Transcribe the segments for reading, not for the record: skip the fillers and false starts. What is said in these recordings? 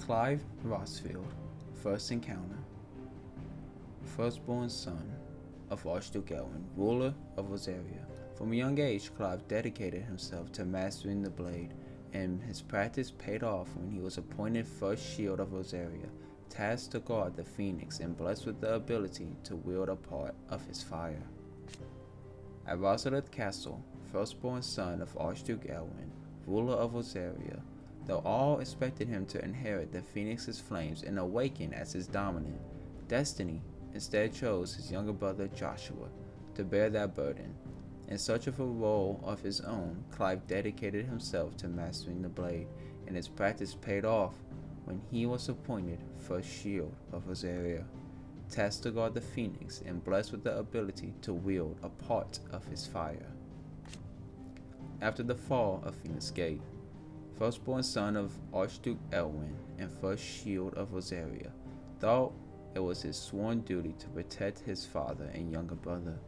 Clive Rossfield, First Encounter. Firstborn son of Archduke Elwin, ruler of Rosaria. From a young age, Clive dedicated himself to mastering the blade, and his practice paid off when he was appointed First Shield of Rosaria, tasked to guard the Phoenix and blessed with the ability to wield a part of his fire. At Rosalith Castle, firstborn son of Archduke Elwin, ruler of Rosaria, though all expected him to inherit the Phoenix's flames and awaken as his dominant, destiny instead chose his younger brother Joshua to bear that burden. In search of a role of his own, Clive dedicated himself to mastering the blade, and his practice paid off when he was appointed First Shield of Rosaria, tasked to guard the Phoenix and blessed with the ability to wield a part of his fire. After the fall of Phoenix Gate, firstborn son of Archduke Elwin and First Shield of Rosaria, thought it was his sworn duty to protect his father and younger brother.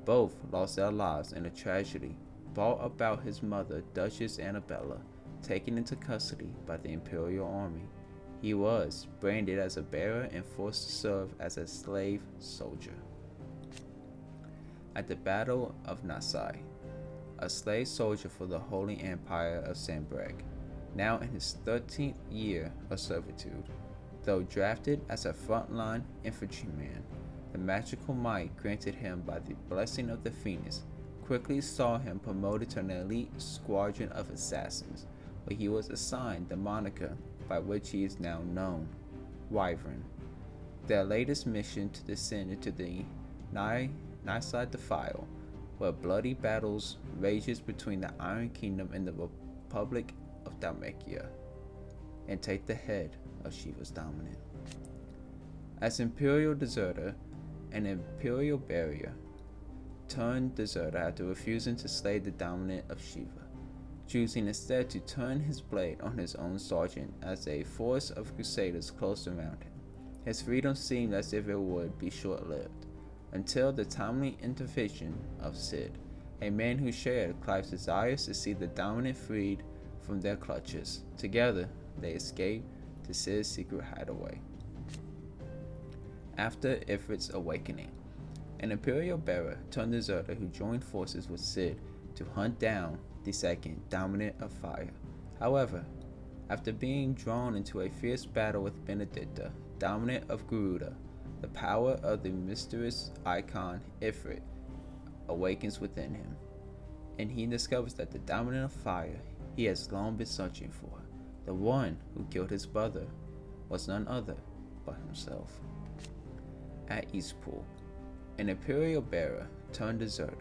Both lost their lives in a tragedy brought about his mother, Duchess Annabella, taken into custody by the Imperial Army. He was branded as a bearer and forced to serve as a slave soldier. At the Battle of Nassau, a slave soldier for the Holy Empire of Sambrek, now in his 13th year of servitude, though drafted as a frontline infantryman, the magical might granted him by the blessing of the Phoenix quickly saw him promoted to an elite squadron of assassins, where he was assigned the moniker by which he is now known, Wyvern. Their latest mission to descend into the Nassau Defile, where bloody battles rages between the Iron Kingdom and the Republic of Dalmatia, and take the head of Shiva's dominant. As Imperial deserter, an Imperial barrier turned deserter after refusing to slay the dominant of Shiva, choosing instead to turn his blade on his own sergeant as a force of crusaders closed around him. His freedom seemed as if it would be short-lived, until the timely intervention of Cid, a man who shared Clive's desires to see the dominant freed from their clutches. Together, they escaped to Cid's secret hideaway. After Ifrit's awakening, an Imperial bearer turned deserter who joined forces with Cid to hunt down the second dominant of fire. However, after being drawn into a fierce battle with Benedicta, dominant of Garuda, the power of the mysterious icon Ifrit awakens within him, and he discovers that the dominant of fire he has long been searching for, the one who killed his brother, was none other but himself. At Eastpool, an Imperial bearer turned deserter,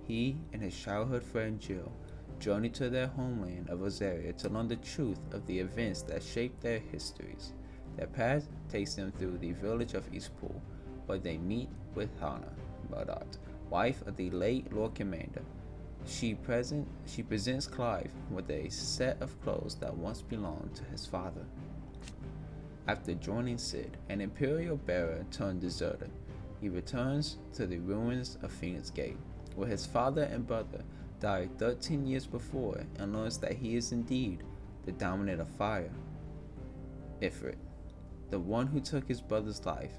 he and his childhood friend Jill journeyed to their homeland of Rosaria to learn the truth of the events that shaped their histories. Their path takes them through the village of Eastpool, where they meet with Hannah Murdoch, wife of the late Lord Commander. She presents Clive with a set of clothes that once belonged to his father. After joining Cid, an Imperial bearer turned deserter, he returns to the ruins of Phoenix Gate, where his father and brother died 13 years before, and learns that he is indeed the dominant of fire, Ifrit, the one who took his brother's life.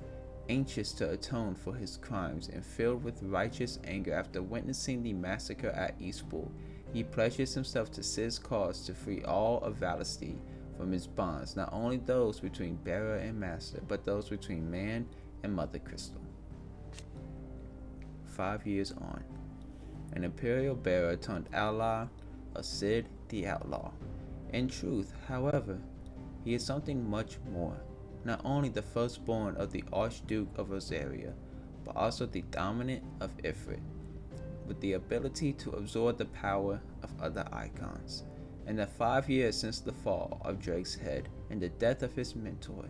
Anxious to atone for his crimes and filled with righteous anger after witnessing the massacre at Eastpool, he pledges himself to Cid's cause to free all of Valesty from his bonds, not only those between bearer and master, but those between man and Mother Crystal. 5 years on, an Imperial bearer turned ally of Cid the Outlaw. In truth, however, he is something much more. Not only the firstborn of the Archduke of Rosaria, but also the dominant of Ifrit, with the ability to absorb the power of other icons. In the 5 years since the fall of Drake's head and the death of his mentor,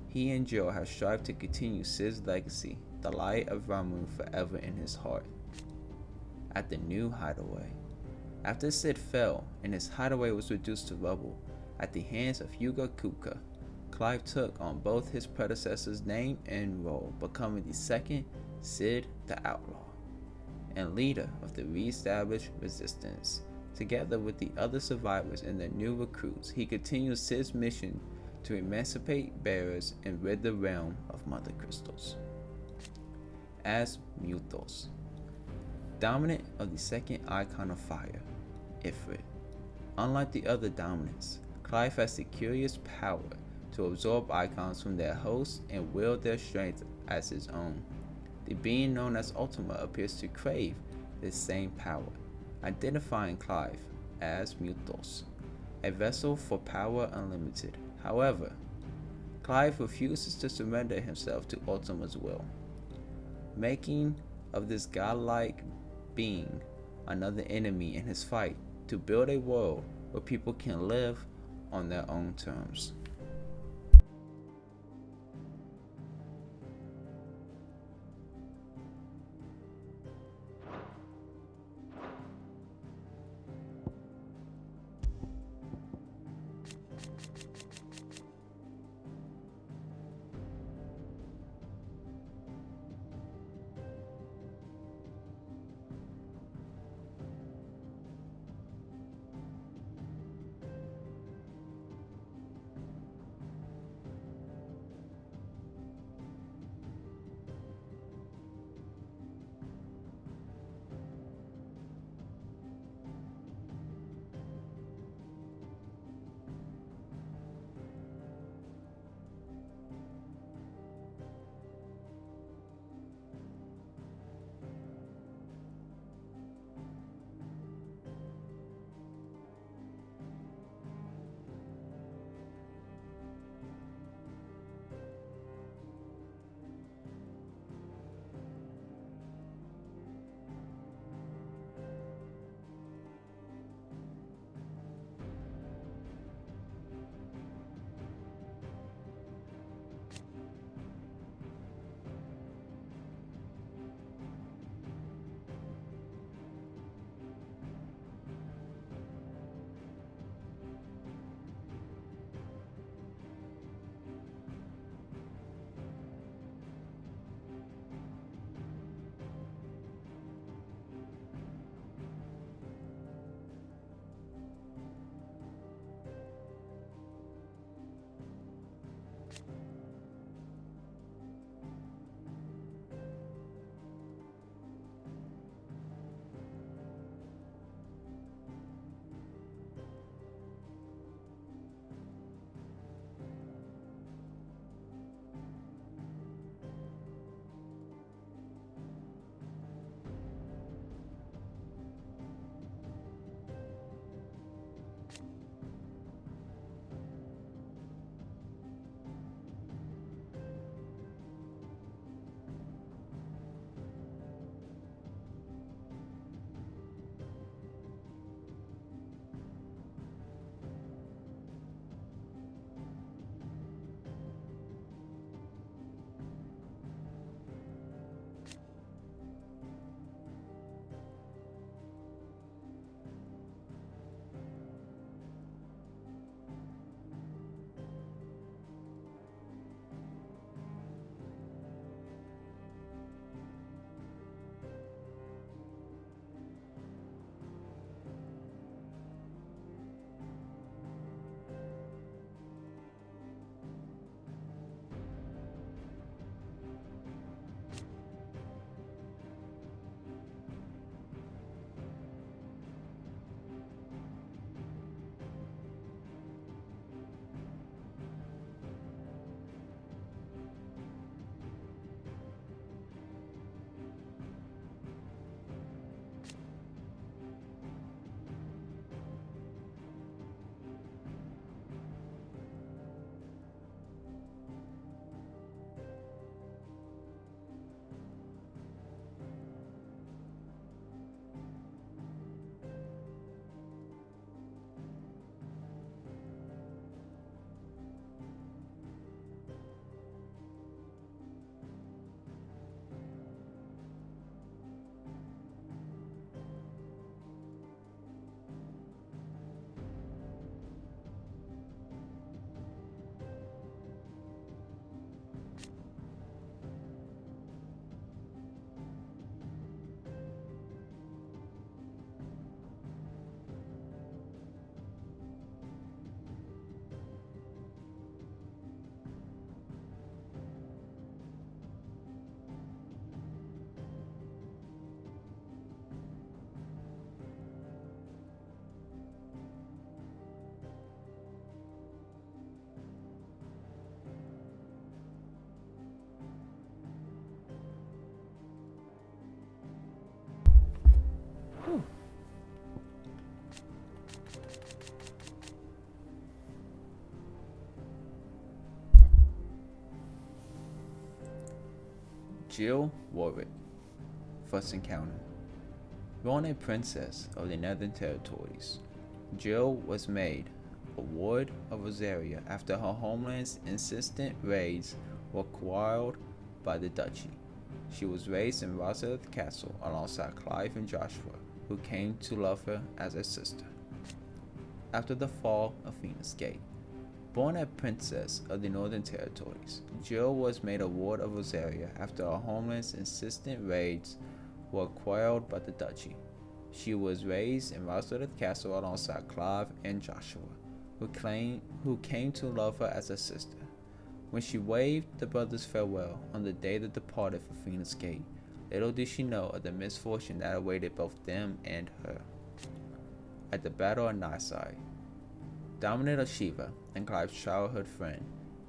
he and Jill have strived to continue Cid's legacy, the light of Ramun forever in his heart. At the new hideaway, after Cid fell and his hideaway was reduced to rubble at the hands of Hugo Kuka, Clive took on both his predecessor's name and role, becoming the second Cid the Outlaw and leader of the re-established resistance. Together with the other survivors and the new recruits, he continues Cid's mission to emancipate bearers and rid the realm of mother crystals. As Muthos, dominant of the second icon of fire, Ifrit. Unlike the other dominants, Clive has the curious power to absorb icons from their hosts and wield their strength as his own. The being known as Ultima appears to crave this same power, identifying Clive as Muthos, a vessel for power unlimited. However, Clive refuses to surrender himself to Ultima's will, making of this godlike being another enemy in his fight to build a world where people can live on their own terms. Jill Warwick. First encounter. Born a princess of the Northern Territories, Jill was made a ward of Rosaria after her homeland's insistent raids were quelled by the duchy. She was raised in Rosalith Castle alongside Clive and Joshua, who came to love her as a sister. After the fall of Phoenix Gate, born a princess of the Northern Territories, Jill was made a ward of Rosaria after her homeland's insistent raids were quelled by the duchy. She was raised in Rosalith Castle alongside Clive and Joshua, who came to love her as a sister. When she waved the brothers farewell on the day they departed for Phoenix Gate, little did she know of the misfortune that awaited both them and her. At the Battle of Nisai, Dominator Shiva and Clive's childhood friend,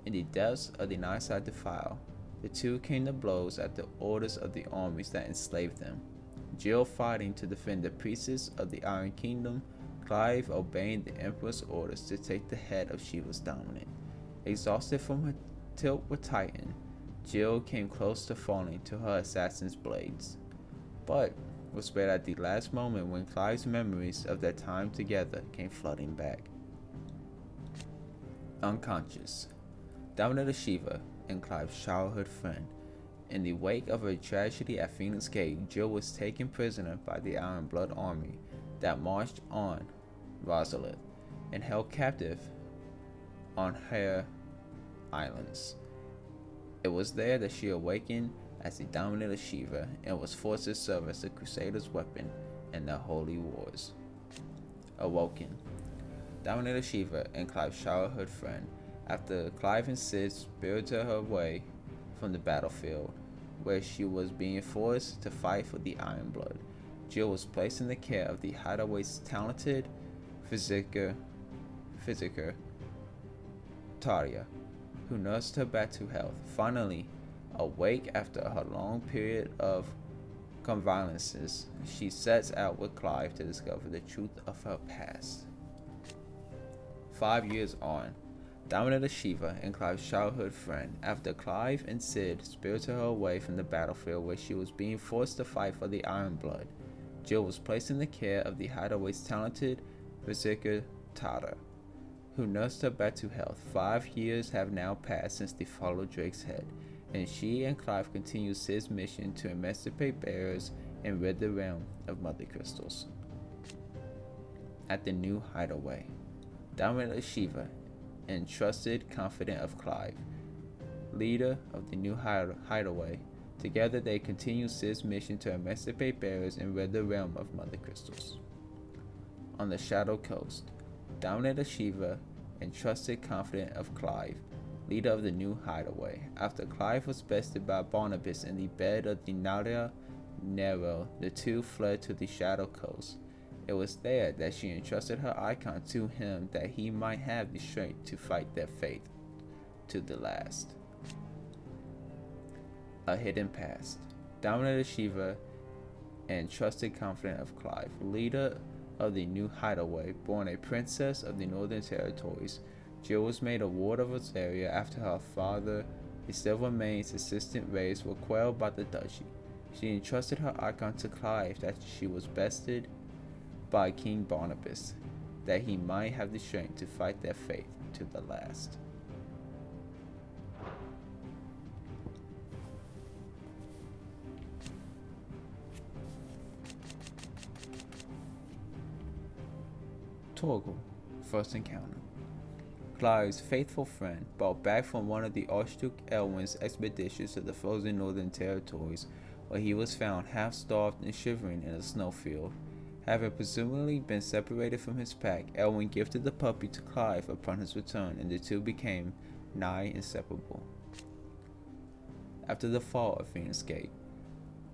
in the depths of the Nisai Defile, the two came to blows at the orders of the armies that enslaved them. Jill fighting to defend the priestess of the Iron Kingdom, Clive obeying the Emperor's orders to take the head of Shiva's dominant. Exhausted from her tilt with Titan, Jill came close to falling to her assassin's blades, but was spared at the last moment when Clive's memories of their time together came flooding back. Unconscious, Dominator Shiva and Clive's childhood friend. In the wake of a tragedy at Phoenix Gate, Jill was taken prisoner by the Iron Blood army that marched on Rosalith and held captive on Hare Islands. It was there that she awakened as the Dominator Shiva and was forced to serve as the Crusaders' weapon in the Holy Wars. Awoken, Dominator Shiva and Clive's childhood friend, after Clive and Sid spirited her away from the battlefield, where she was being forced to fight for the Iron Blood. Jill was placed in the care of the hideaway's talented physiker Taria, who nursed her back to health. Finally, awake after her long period of convalescence, she sets out with Clive to discover the truth of her past. 5 years on, Dominator Shiva and Clive's childhood friend, after Clive and Sid spirited her away from the battlefield where she was being forced to fight for the Iron Blood, Jill was placed in the care of the hideaway's talented Berserker Tata, who nursed her back to health. 5 years have now passed since they followed Drake's head, and she and Clive continue Sid's mission to emancipate bearers and rid the realm of Mother Crystals. At the new hideaway, Dominator Shiva and trusted confidant of Clive, leader of the new hideaway, together they continue Sid's mission to emancipate bearers and rid the realm of Mother Crystals. On the Shadow Coast, Dominator Shiva and trusted confidant of Clive, leader of the new hideaway. After Clive was bested by Barnabas in the bed of the Nadia Nero, the two fled to the Shadow Coast. It was there that she entrusted her icon to him that he might have the strength to fight their fate to the last. A hidden past. Dominator Shiva and trusted confidant of Clive, leader of the new hideaway, born a princess of the Northern Territories. Jill was made a ward of Rosaria after her father, the Silver Mane's assistant raids were quelled by the duchy. She entrusted her icon to Clive that she was bested by King Barnabas, that he might have the strength to fight their fate to the last. Torgal, first encounter. Clive's faithful friend, brought back from one of the Archduke Elwin's expeditions to the frozen Northern Territories, where he was found half-starved and shivering in a snowfield. Having presumably been separated from his pack, Elwin gifted the puppy to Clive upon his return, and the two became nigh inseparable. After the fall of Phoenix Gate,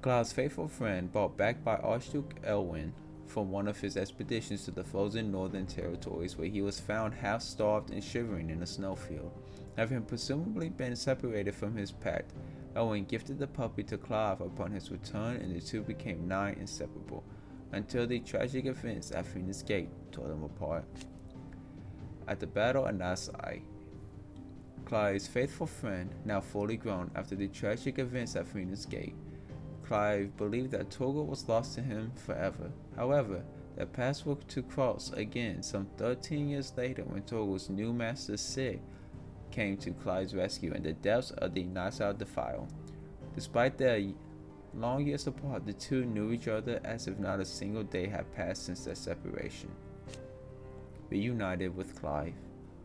Clive's faithful friend, brought back by Archduke Elwin from one of his expeditions to the frozen Northern Territories, where he was found half-starved and shivering in a snowfield. Having presumably been separated from his pack, Elwin gifted the puppy to Clive upon his return, and the two became nigh inseparable, until the tragic events at Phoenix Gate tore them apart. At the Battle of Nisai, Clive's faithful friend, now fully grown after the tragic events at Phoenix Gate. Clive believed that Torgal was lost to him forever. However, their paths were to cross again some 13 years later when Torgal's new master Sid came to Clive's rescue in the depths of the Nassau Defile. Despite their long years apart, the two knew each other as if not a single day had passed since their separation. Reunited with Clive,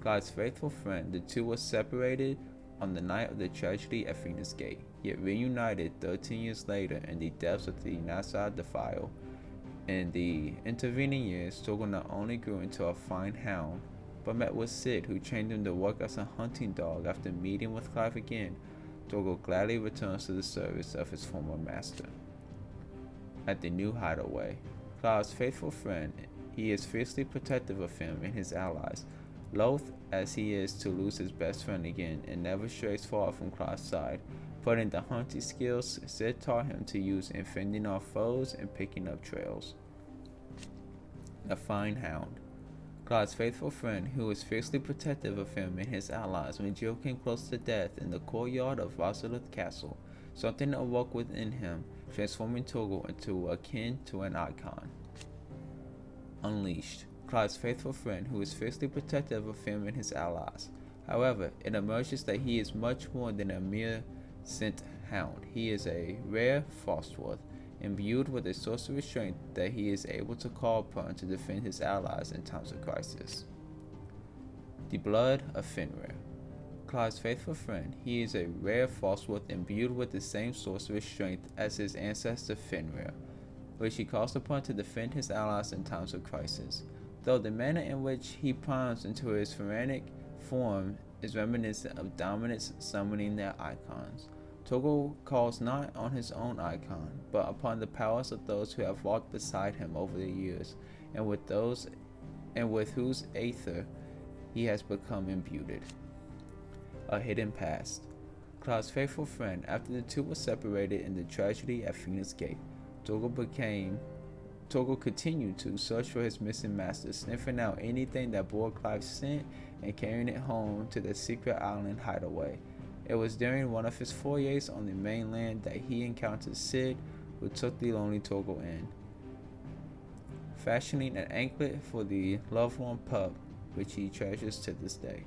Clive's faithful friend, the two were separated on the night of the tragedy at Phoenix Gate, yet reunited 13 years later in the depths of the Nassau Defile. In the intervening years, Torgal not only grew into a fine hound, but met with Sid, who trained him to work as a hunting dog. After meeting with Clive again, Torgal gladly returns to the service of his former master. At the new hideaway, Clive's faithful friend, he is fiercely protective of him and his allies. Loath as he is to lose his best friend again, and never strays far from Clive's side. Putting the hunting skills Sid taught him to use in fending off foes and picking up trails. A fine hound. Clive's faithful friend, who was fiercely protective of him and his allies when Jill came close to death in the courtyard of Rosalith Castle. Something awoke within him, transforming Torgal into akin to an icon. Unleashed. Clive's faithful friend, who is fiercely protective of him and his allies. However, it emerges that he is much more than a mere scent hound. He is a rare Frostworth, imbued with a sorcerer's strength that he is able to call upon to defend his allies in times of crisis. The Blood of Fenrir. Clive's faithful friend, he is a rare Frostworth imbued with the same sorcerer's strength as his ancestor Fenrir, which he calls upon to defend his allies in times of crisis. Though the manner in which he primes into his pharaonic form is reminiscent of Dominants summoning their icons, Torgal calls not on his own icon, but upon the powers of those who have walked beside him over the years, and with whose aether he has become imbued. A hidden past. Clive's faithful friend, after the two were separated in the tragedy at Phoenix Gate, Torgal continued to search for his missing master, sniffing out anything that bore Clive's scent and carrying it home to the secret island hideaway. It was during one of his forays on the mainland that he encountered Sid, who took the lonely Torgal in, fashioning an anklet for the lovelorn pup, which he treasures to this day.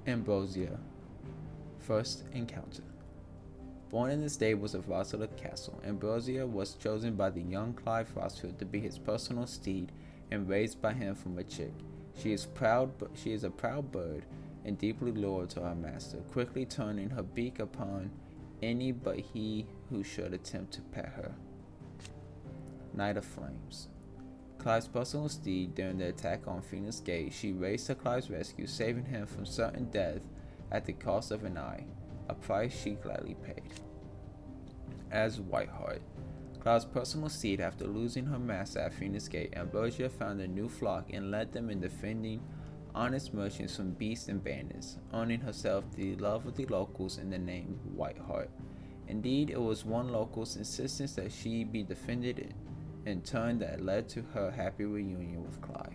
Ambrosia. First encounter. Born in the stables of Rosalith Castle, Ambrosia was chosen by the young Clive Rosfield to be his personal steed and raised by him from a chick. She is a proud bird and deeply loyal to her master, quickly turning her beak upon any but he who should attempt to pet her. Night of Flames. Clive's personal steed during the attack on Phoenix Gate, she raced to Clive's rescue, saving him from certain death at the cost of an eye, a price she gladly paid. As Whiteheart. Clive's personal steed, after losing her master at Phoenix Gate, Ambrosia found a new flock and led them in defending honest merchants from beasts and bandits, earning herself the love of the locals in the name Whiteheart. Indeed, it was one local's insistence that she be defended in turn that led to her happy reunion with Clive.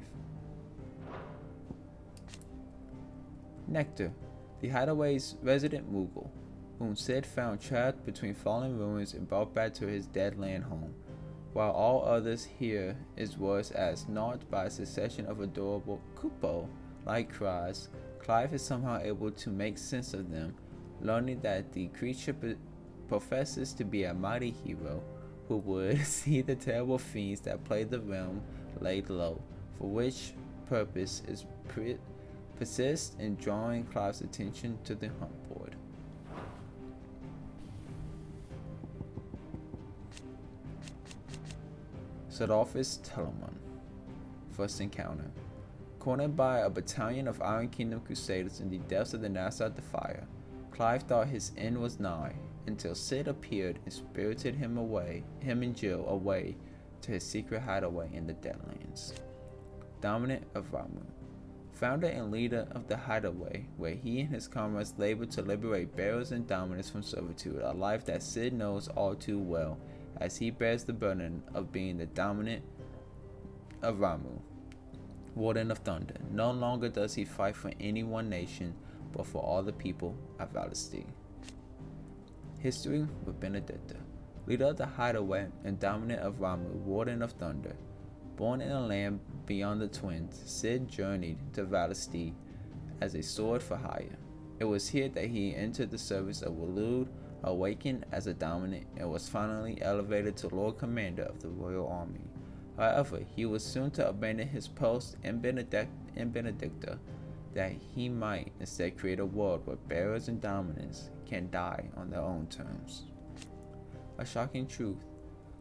Nectar. The hideaway's resident Moogle, whom Sid found trapped between fallen ruins and brought back to his dead land home, while all others here is worse as gnawed by a succession of adorable Kupo-like cries. Clive is somehow able to make sense of them, learning that the creature professes to be a mighty hero who would see the terrible fiends that plague the realm laid low, for which purpose is persists in drawing Clive's attention to the hunt board. Sodolphus Telamon. First encounter. Cornered by a battalion of Iron Kingdom Crusaders in the depths of the Nassau Defile, Clive thought his end was nigh, until Sid appeared and spirited him and Jill away to his secret hideaway in the Deadlands. Dominant of Ramu. Founder and leader of the hideaway, where he and his comrades labor to liberate bearers and dominants from servitude, a life that Sid knows all too well, as he bears the burden of being the dominant of Ramu, Warden of Thunder. No longer does he fight for any one nation, but for all the people of Valestia. History with Benedicta, leader of the Hideaway and dominant of Ramu, Warden of Thunder. Born in a land beyond the Twins, Cid journeyed to Valestia as a sword for hire. It was here that he entered the service of Waloed, awakened as a dominant, and was finally elevated to Lord Commander of the Royal Army. However, he was soon to abandon his post in Benedicta that he might instead create a world where bearers and dominants can die on their own terms. A shocking truth.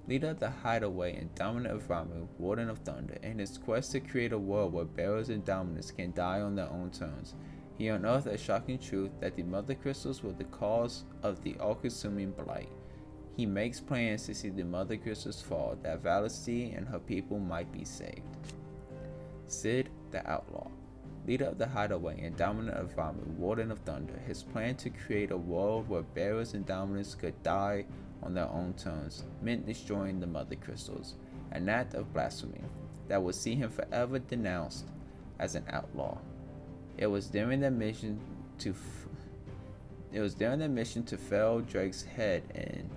Leader of the Hideaway and dominant of Ramu, Warden of Thunder, in his quest to create a world where bearers and dominants can die on their own terms, he unearthed a shocking truth that the Mother Crystals were the cause of the all-consuming blight. He makes plans to see the Mother Crystals fall, that Valestia and her people might be saved. Cid the Outlaw, leader of the Hideaway and dominant of Ramu, Warden of Thunder, his plan to create a world where bearers and dominants could die on their own terms meant destroying the Mother Crystals, an act of blasphemy that would see him forever denounced as an outlaw. It was during their mission to fell Drake's head in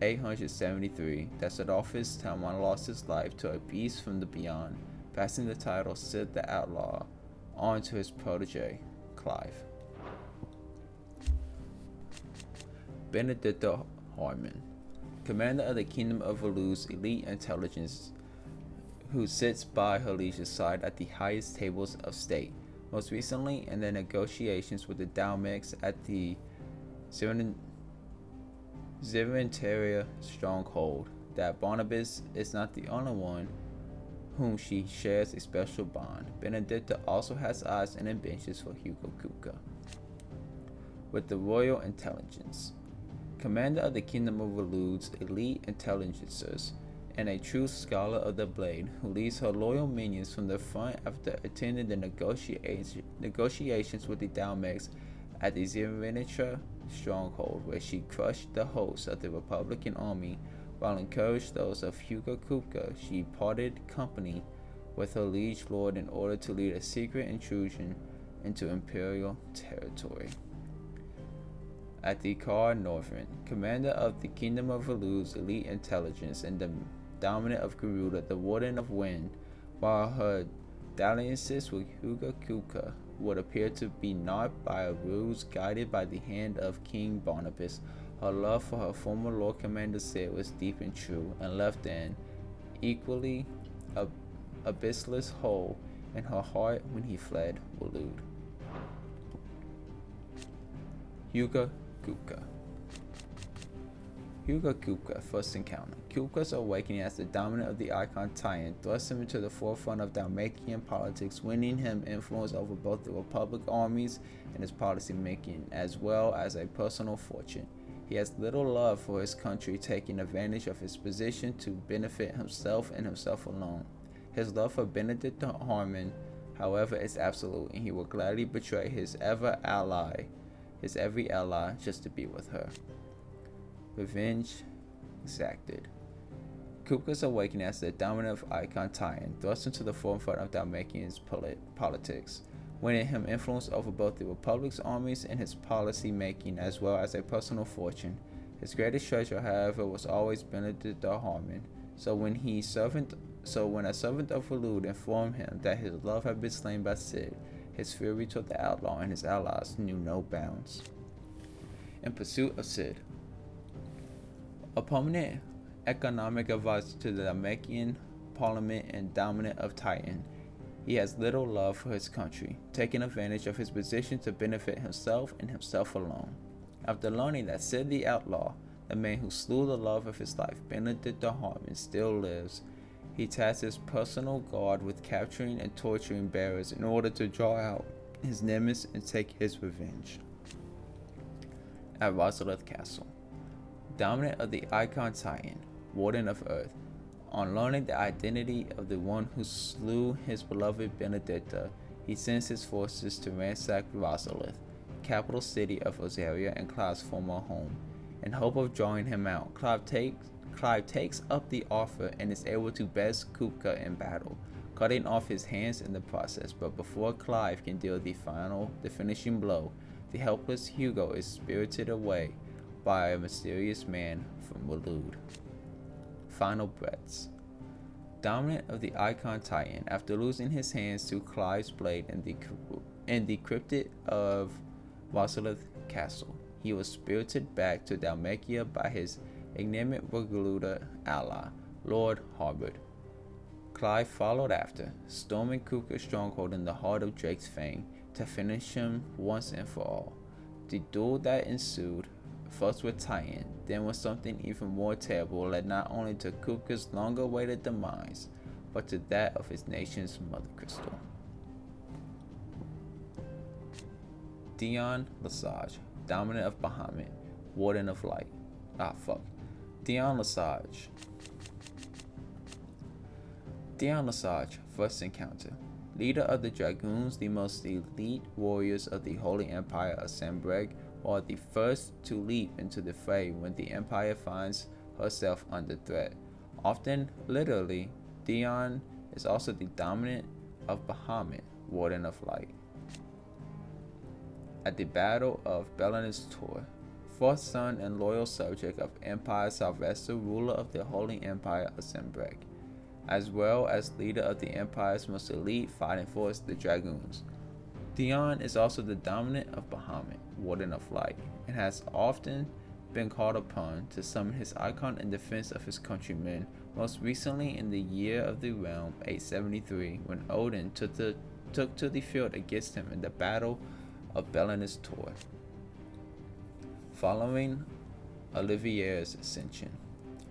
873 that Sudolphus Talmon lost his life to a beast from the beyond, passing the title Cid the Outlaw on to his protege, Clive. Benedicta Harmon, commander of the Kingdom of Valu's elite intelligence, who sits by her liege's side at the highest tables of state, most recently in the negotiations with the Dalmex at the Ziventaria stronghold. That Barnabas is not the only one whom she shares a special bond. Benedicta also has eyes and ambitions for Hugo Kuka. With the Royal Intelligence, commander of the Kingdom of Valu's elite intelligencers, and a true scholar of the blade, who leads her loyal minions from the front after attending the negotiations with the Dalmex at the Ziventaria stronghold, where she crushed the hosts of the Republican army while encouraged those of Hugo Kupka. She parted company with her liege lord in order to lead a secret intrusion into imperial territory. At the Kar Northern, commander of the Kingdom of Valu's elite intelligence and the dominant of Garuda, the Warden of Wind, while her dalliances with Hugo Kuka would appear to be not by a ruse guided by the hand of King Barnabas, her love for her former Lord Commander Cid was deep and true, and left an equally abyssless hole in her heart when he fled Waloed. Hugo Kuka. Hugo Kupka, first encounter. Kupka's awakening as the dominant of the Icon Titan thrust him into the forefront of Dalmatian politics, winning him influence over both the Republic armies and his policy making, as well as a personal fortune. He has little love for his country, taking advantage of his position to benefit himself and himself alone. His love for Benedicta Harmon, however, is absolute, and he will gladly betray his every ally, just to be with her. Revenge exacted. Kupka's awakening as the dominant of Icon Titan thrust him to the forefront of Dalmatian's politics, winning him influence over both the Republic's armies and his policy making, as well as a personal fortune. His greatest treasure, however, was always Benedicta Harmon. So when a servant of Waloed informed him that his love had been slain by Cid, his fury toward the outlaw and his allies knew no bounds. In pursuit of Cid. A prominent economic advisor to the Dalmatian Parliament and dominant of Titan, he has little love for his country, taking advantage of his position to benefit himself and himself alone. After learning that Cid the Outlaw, the man who slew the love of his life, Benedicta Harmon, still lives, he tasks his personal guard with capturing and torturing bearers in order to draw out his nemesis and take his revenge. At Rosalith Castle, dominant of the Icon Titan, Warden of Earth, on learning the identity of the one who slew his beloved Benedicta, he sends his forces to ransack Rosalith, capital city of Rosaria and Clive's former home. In hope of drawing him out, Clive takes Clive takes up the offer and is able to best Kupka in battle, cutting off his hands in the process. But before Clive can deal the finishing blow, the helpless Hugo is spirited away by a mysterious man from Waloed. Final breaths. Dominant of the Icon Titan, after losing his hands to Clive's blade in the cryptid of Vasilith Castle, he was spirited back to Dalmatia by his ignominious Wagluda ally, Lord Harbord. Clive followed after, storming Kupka's stronghold in the heart of Drake's Fang to finish him once and for all. The duel that ensued, first with Titan, then with something even more terrible, led not only to Kupka's long-awaited demise, but to that of his nation's mother crystal. Dion Lesage, Dominant of Bahamut, Warden of Light. Dion Lesage. Dion Lesage, first encounter. Leader of the Dragoons, the most elite warriors of the Holy Empire of Sanbreg, are the first to leap into the fray when the Empire finds herself under threat. Often, literally, Dion is also the Dominant of Bahamut, Warden of Light. At the Battle of Belen's Tor, fourth son and loyal subject of Empire Sylvester, ruler of the Holy Empire of Sanbreg, as well as leader of the Empire's most elite fighting force, the Dragoons. Dion is also the Dominant of Bahamut, Warden of Light, and has often been called upon to summon his icon in defense of his countrymen, most recently in the year of the realm 873, when Odin took to the field against him in the Battle of Belen's Tor. Following Olivier's ascension,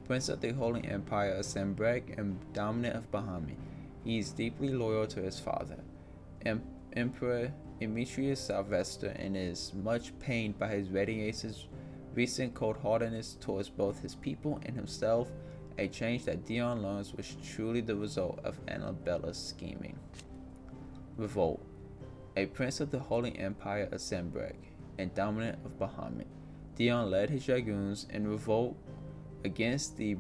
Prince of the Holy Empire of Sanbreg and Dominant of Bahamut, he is deeply loyal to his father, Emperor Demetrius Sylvester, and is much pained by his Radiace's recent cold-heartedness towards both his people and himself, a change that Dion learns was truly the result of Annabella's scheming. Revolt. A prince of the Holy Empire of Sanbreg and Dominant of Bahamut, Dion led his dragoons in revolt against the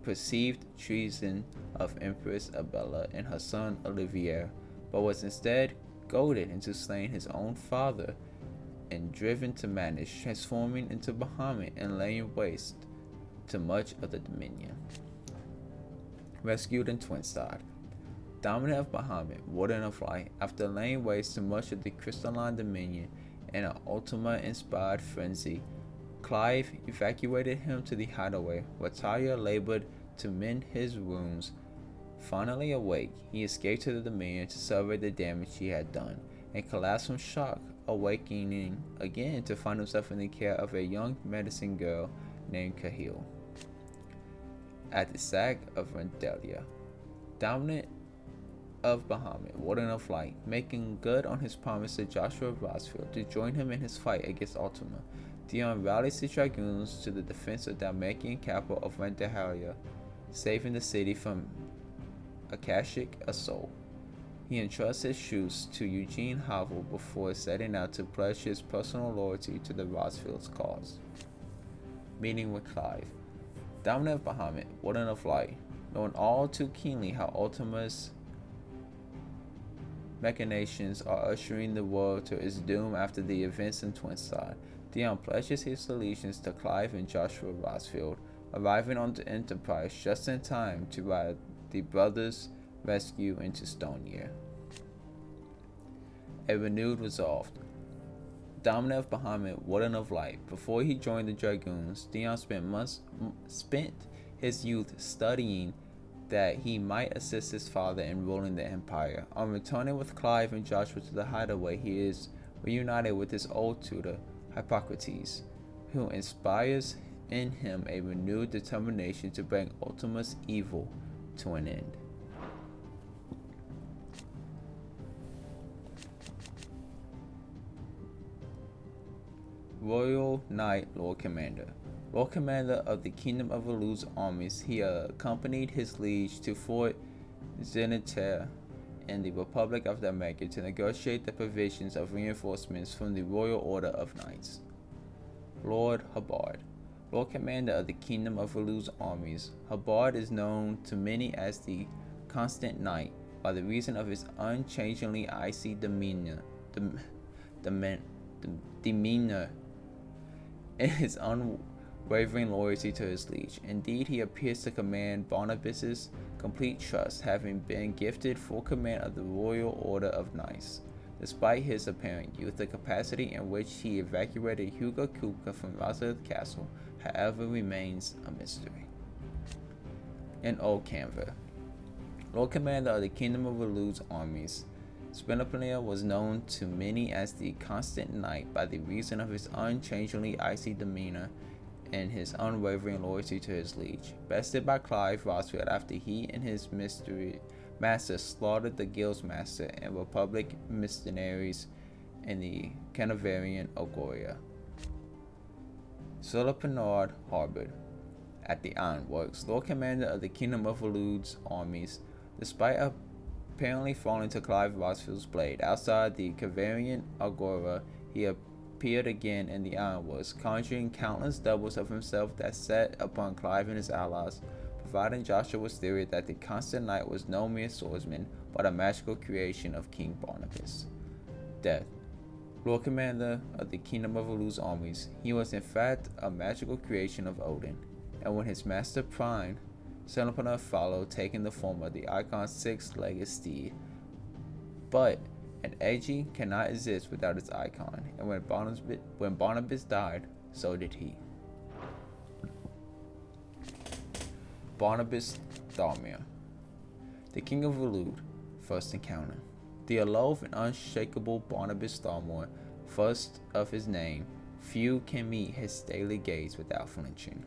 perceived treason of Empress Abella and her son Olivier, but was instead goaded into slaying his own father and driven to madness, transforming into Bahamut and laying waste to much of the Dominion. Rescued in Twinside. Dominant of Bahamut, Warden of Light, after laying waste to much of the crystalline dominion in an Ultima-inspired frenzy, Clive evacuated him to the hideaway, where Talia labored to mend his wounds. Finally awake, he escaped to the dominion to survey the damage he had done, and collapsed from shock, awakening again to find himself in the care of a young medicine girl named Cahill. At the sack of Rendelia, Dominant of Bahamut, Warden of Light, making good on his promise to Joshua Rosfield to join him in his fight against Ultima, Dion rallies his dragoons to the defense of the Dalmatian capital of Rendelia, saving the city from Akashic assault. He entrusts his troops to Eugene Havel before setting out to pledge his personal loyalty to the Rosfield's cause. Meeting with Clive. Dominant of Bahamut, Warden of Light, knowing all too keenly how Ultima's machinations are ushering the world to its doom after the events in Twinside, Dion pledges his allegiance to Clive and Joshua Rosfield, arriving on the Enterprise just in time to ride the brothers' rescue into Stoneyear. A renewed resolve. Dominant of Bahamut, Warden of Light. Before he joined the Dragoons, Dion spent his youth studying that he might assist his father in ruling the Empire. On returning with Clive and Joshua to the hideaway, he is reunited with his old tutor, Hippocrates, who inspires in him a renewed determination to bring Ultima's evil to an end. Royal Knight Lord Commander. Lord Commander of the Kingdom of Elu's armies, he accompanied his liege to Fort Zeniter in the Republic of Dalmatia to negotiate the provisions of reinforcements from the Royal Order of Knights. Lord Hubbard. Lord Commander of the Kingdom of Valu's armies, Habard is known to many as the Constant Knight by the reason of his unchangingly icy dem- demeanor and his unwavering loyalty to his liege. Indeed, he appears to command Barnabas's complete trust, having been gifted full command of the Royal Order of Knights. Despite his apparent youth, the capacity in which he evacuated Hugo Kupka from Razeth Castle, however, remains a mystery. In Old Canver, Lord Commander of the Kingdom of Valu's armies, Spinopania was known to many as the Constant Knight by the reason of his unchangingly icy demeanor and his unwavering loyalty to his liege. Bested by Clive Rosfield after he and his master slaughtered the Guildsmaster and Republic mercenaries in the Canavarian Ogoria. Sulla Penard harbored at the Ironworks, Lord Commander of the Kingdom of Valu's armies, despite apparently falling to Clive Rosfield's blade. Outside the Cavarian Agora, he appeared again in the Ironworks, conjuring countless doubles of himself that set upon Clive and his allies, providing Joshua's theory that the Constant Knight was no mere swordsman, but a magical creation of King Barnabas. Death. Lord Commander of the Kingdom of Valu's armies, he was in fact a magical creation of Odin, and when his master Prime Senopona followed, taking the form of the icon's six-legged steed. But an Agi cannot exist without its icon, and when Barnabas died, so did he. Barnabas Thalmir, the King of Valud, first encounter. The aloof and unshakable Barnabas Thalmor, first of his name, few can meet his daily gaze without flinching.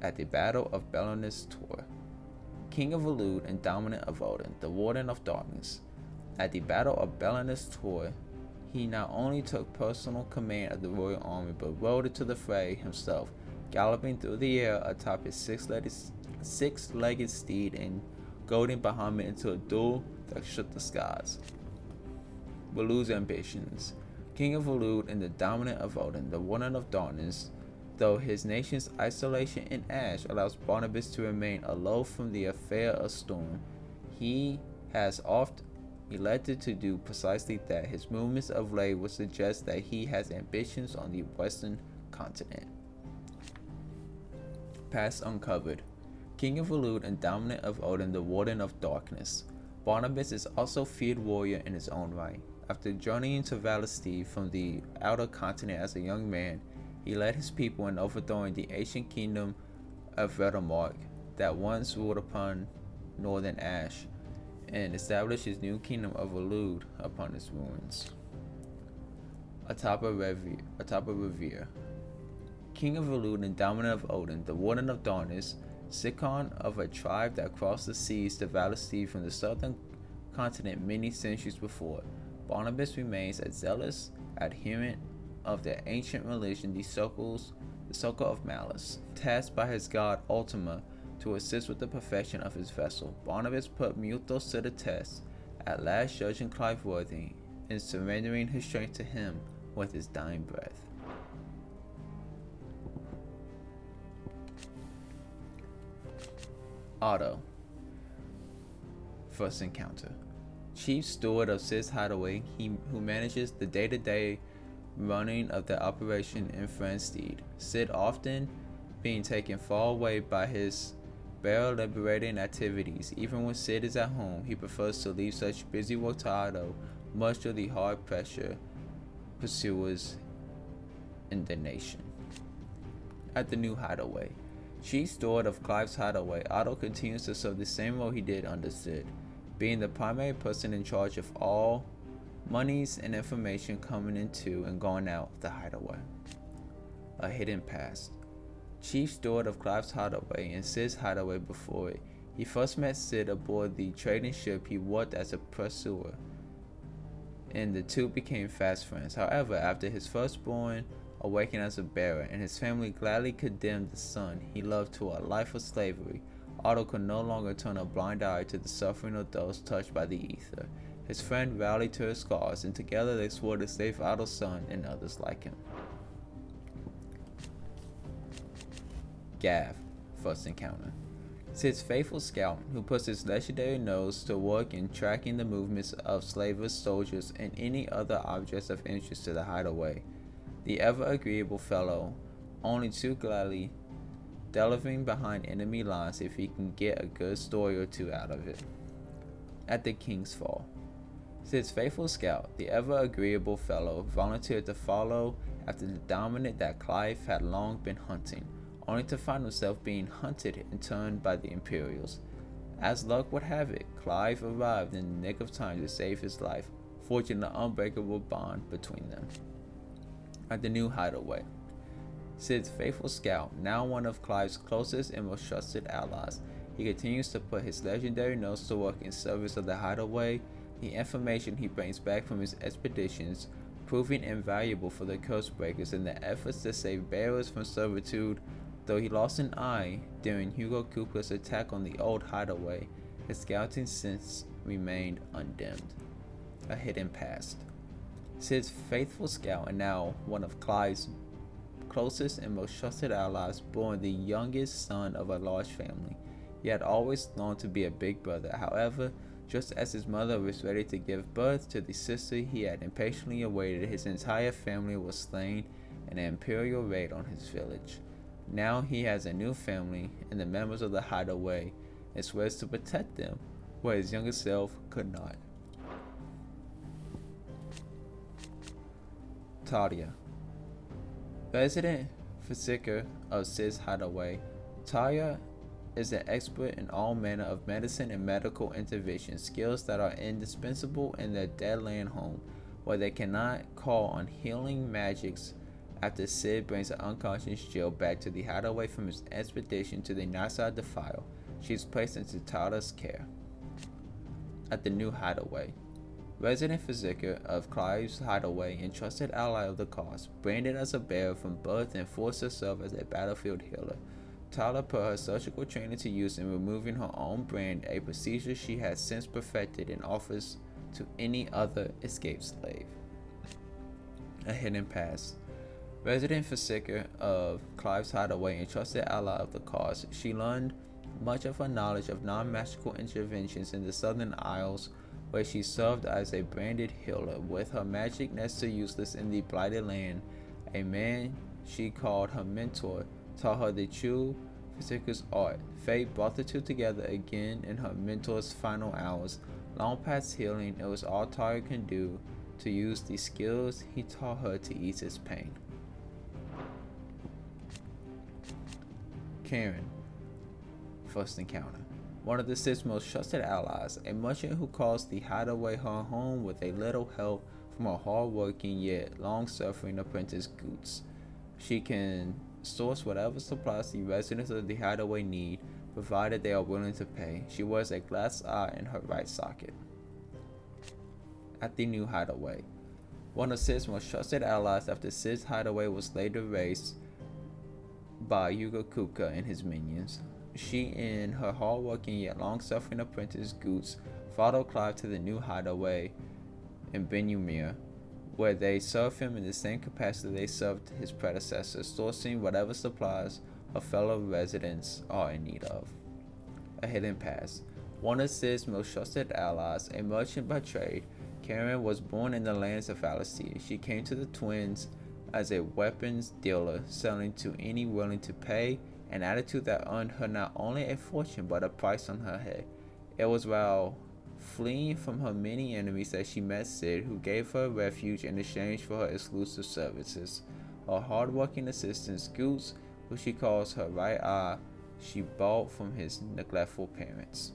At the Battle of Belenus Tor, King of Valud and dominant of Odin, the Warden of Darkness. At the Battle of Belenus Tor, he not only took personal command of the royal army, but rode into the fray himself, galloping through the air atop his six-legged steed and goading Bahamut into a duel that shook the skies. Valud's ambitions. King of Valud and the dominant of Odin, the Warden of Darkness. Though his nation's isolation in ash allows Barnabas to remain aloof from the affair of Storm, he has oft elected to do precisely that. His movements of late would suggest that he has ambitions on the western continent. Past uncovered. King of Valud and dominant of Odin, the Warden of Darkness. Barnabas is also a feared warrior in his own right. After journeying to Valestive from the outer continent as a young man, he led his people in overthrowing the ancient kingdom of Vedamark that once ruled upon northern Ash, and established his new kingdom of Valud upon its ruins. Atop of Revere. King of Valud and dominant of Odin, the Warden of Darkness, Sikon of a tribe that crossed the seas to Valestive from the southern continent many centuries before, Barnabas remains a zealous adherent of the ancient religion, the Circle of Malice. Tasked by his god Ultima to assist with the perfection of his vessel, Barnabas put Muthos to the test, at last judging Clive worthy and surrendering his strength to him with his dying breath. Otto. First encounter. Chief steward of Sid's hideaway, who manages the day-to-day running of the operation in Fransteed. Sid often being taken far away by his barrel liberating activities. Even when Sid is at home, he prefers to leave such busy work to Otto, much to the hard pressure pursuers in the nation. At the new hideaway. Chief steward of Clive's hideaway, Otto continues to serve the same role he did under Sid, being the primary person in charge of all monies and information coming into and going out of the hideaway. A hidden past. Chief steward of Clive's hideaway and Sid's hideaway before it. He first met Sid aboard the trading ship he worked as a pursuer, and the two became fast friends. However, after his firstborn awakened as a bearer and his family gladly condemned the son he loved to a life of slavery, Otto could no longer turn a blind eye to the suffering of those touched by the ether. His friend rallied to his cause, and together they swore to save Otto's son and others like him. Gav, first encounter. Sid's faithful scout, who puts his legendary nose to work in tracking the movements of slavers, soldiers, and any other objects of interest to the hideaway. The ever-agreeable fellow, only too gladly delving behind enemy lines if he can get a good story or two out of it. At the King's Fall. Sid's faithful scout, the ever-agreeable fellow, volunteered to follow after the dominant that Clive had long been hunting, only to find himself being hunted in turn by the Imperials. As luck would have it, Clive arrived in the nick of time to save his life, forging an unbreakable bond between them. At the new hideaway. Sid's faithful scout, now one of Clive's closest and most trusted allies, he continues to put his legendary nose to work in service of the hideaway, the information he brings back from his expeditions proving invaluable for the Curse-breakers in their efforts to save bearers from servitude. Though he lost an eye during Hugo Cooper's attack on the old hideaway, his scouting sense remained undimmed. A hidden past. Sid's faithful scout and now one of Clive's closest and most trusted allies, born the youngest son of a large family. He had always longed to be a big brother. However, just as his mother was ready to give birth to the sister he had impatiently awaited, his entire family was slain in an imperial raid on his village. Now he has a new family and the members of the hideaway, and swears to protect them where his younger self could not. Talia. Resident physician of Sid's hideaway, Talia is an expert in all manner of medicine and medical intervention, skills that are indispensable in their deadland home, where they cannot call on healing magics. After Sid brings an unconscious Jill back to the hideaway from his expedition to the Northside Defile, she is placed into Talia's care. At the new hideaway. Resident physician of Clive's hideaway and trusted ally of the cause, branded as a bearer from birth and forced to serve as a battlefield healer. Talia put her surgical training to use in removing her own brand, a procedure she has since perfected and offers to any other escaped slave. A hidden past. Resident physician of Clive's hideaway and trusted ally of the cause, she learned much of her knowledge of non-magical interventions in the Southern Isles, where she served as a branded healer. With her magic next to useless in the Blighted Land, a man she called her mentor taught her the true physician's art. Fate brought the two together again in her mentor's final hours. Long past healing, it was all Talia can do to use the skills he taught her to ease his pain. Karen. First encounter. One of the Sid's most trusted allies, a merchant who calls the hideaway her home with a little help from her hard-working yet long-suffering apprentice Goots. She can source whatever supplies the residents of the hideaway need, provided they are willing to pay. She wears a glass eye in her right socket. At the new hideaway. One of Sid's most trusted allies after Sid's hideaway was later raised by Hugo Kuka and his minions. She and her hard-working yet long-suffering apprentice Goots followed Clive to the new hideaway in Benumir, where they serve him in the same capacity they served his predecessors, sourcing whatever supplies her fellow residents are in need of. A hidden past. One of Sid's most trusted allies, a merchant by trade, Karen was born in the lands of Alastia. She came to the twins as a weapons dealer, selling to any willing to pay, an attitude that earned her not only a fortune but a price on her head. It was while fleeing from her many enemies that she met Sid, who gave her refuge in exchange for her exclusive services. Her hard-working assistant, Scoots, who she calls her right eye, she bought from his neglectful parents.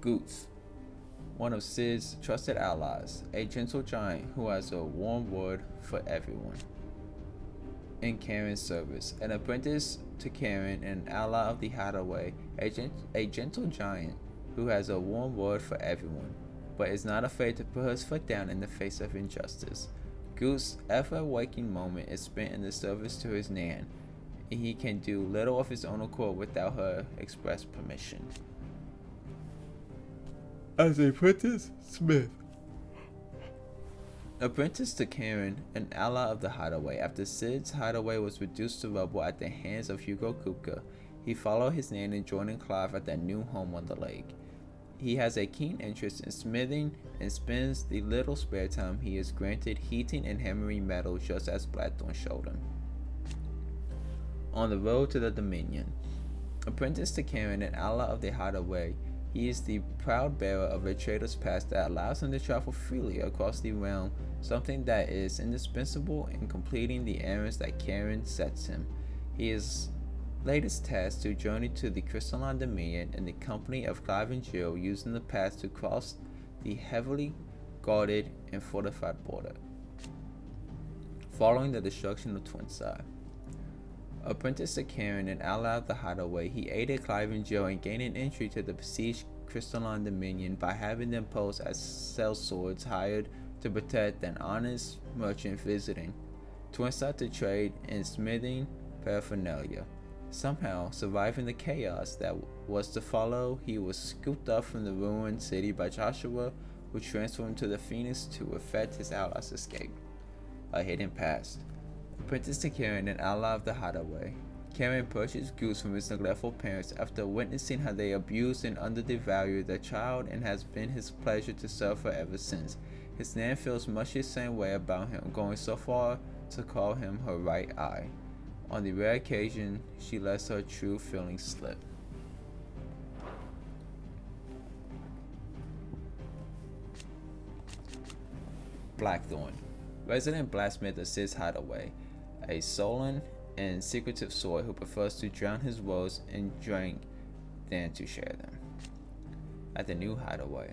Goots. One of Sid's trusted allies, a gentle giant who has a warm word for everyone. In Karen's service, an apprentice to Karen and an ally of the hideaway, a gentle giant who has a warm word for everyone, but is not afraid to put his foot down in the face of injustice. Goose's ever-waking moment is spent in the service to his Nan, and he can do little of his own accord without her express permission. As a apprentice, Smith. Apprenticed to Karen, an ally of the Hideaway. After Sid's hideaway was reduced to rubble at the hands of Hugo Kupka, he followed his name in joining Clive at their new home on the lake. He has a keen interest in smithing and spends the little spare time he is granted heating and hammering metal, just as Blackthorn showed him. On the road to the Dominion. Apprenticed to Karen, an ally of the Hideaway, he is the proud bearer of a trader's pass that allows him to travel freely across the realm, something that is indispensable in completing the errands that Karen sets him. He is latest tasked to journey to the Crystalline Dominion in the company of Clive and Jill, using the pass to cross the heavily guarded and fortified border. Following the destruction of Twinside. Apprenticed to Karen and ally of the Hideaway, he aided Clive and Jill in gaining entry to the besieged Crystalline Dominion by having them pose as sellswords hired to protect an honest merchant visiting Twinside to trade in smithing paraphernalia. Somehow, surviving the chaos that was to follow, he was scooped up from the ruined city by Joshua, who transformed him to the Phoenix to effect his allies' escape. A hidden past. Apprenticed to Karen, an ally of the Hideaway. Karen purchased Goose from his neglectful parents after witnessing how they abused and undervalued their child, and has been his pleasure to serve her ever since. His nan feels much the same way about him, going so far to call him her right eye. On the rare occasion she lets her true feelings slip. Blackthorn. Resident blacksmith of Sid's Hideaway, a sullen and secretive sort who prefers to drown his woes in drink than to share them. At the new hideaway.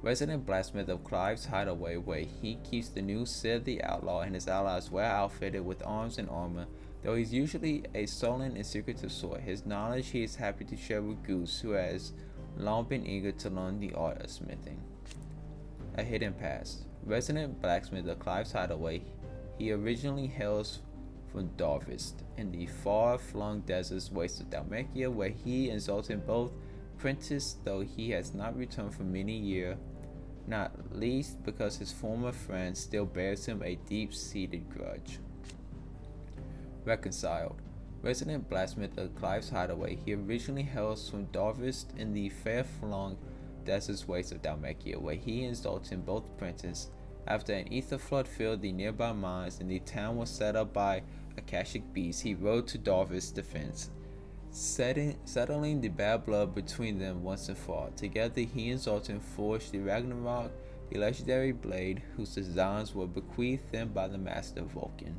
Resident blacksmith of Clive's Hideaway, where he keeps the new Sid the Outlaw and his allies well outfitted with arms and armor. Though he's usually a sullen and secretive sort, his knowledge he is happy to share with Goose, who has long been eager to learn the art of smithing. A hidden past. Resident blacksmith of Clive's Hideaway, he originally hails from Darvist, in the far-flung deserts waste of Dalmatia, where he insulted both Prentice, though he has not returned for many years, not least because his former friend still bears him a deep-seated grudge. Reconciled. Resident blacksmith of Clive's Hideaway, he originally hails from Darvist in the far-flung deserts waste of Dalmatia, where he insulted both Prentice. After an ether flood filled the nearby mines and the town was set up by Akashic beasts, he rode to Darvist's defense, settling the bad blood between them once and for all. Together he and Zoltan forged the Ragnarok, the legendary blade whose designs were bequeathed them by the Master Vulcan.